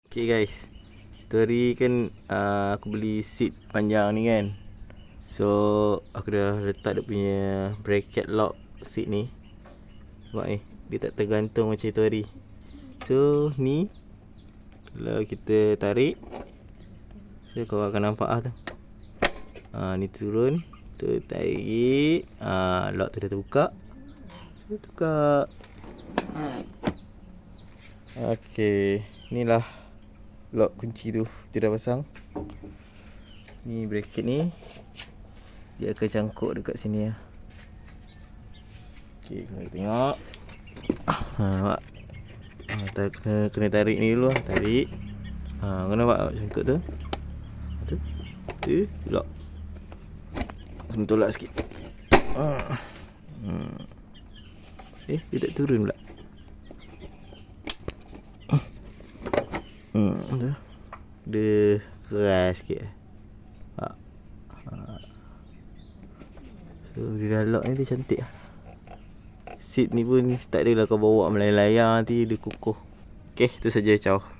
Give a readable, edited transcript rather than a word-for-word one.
Okay guys, tadi kan aku beli seat panjang ni kan. So aku dah letak dia punya bracket lock seat ni. Nampak ni, dia tak tergantung macam tu tadi. So ni, kalau kita tarik, so kau akan nampak tu. Ni turun, tu tarik, lock tu dah terbuka. So tukar. Okay, inilah lock kunci tu kita dah pasang. Ni bracket ni, dia akan cangkuk dekat sini lah. Okay, kita tengok. Nampak? Kena tarik ni dulu lah. Tarik. Kau nampak cangkuk tu? Tu lock. Kena tolak sikit. Dia tak turun pula. Tu. Dia keras sikit. So dia dah lock ni, dia cantik lah. Seat ni pun tak adalah kau bawa melayang-layang nanti dia kukuh. Okay, itu saja. Ciao.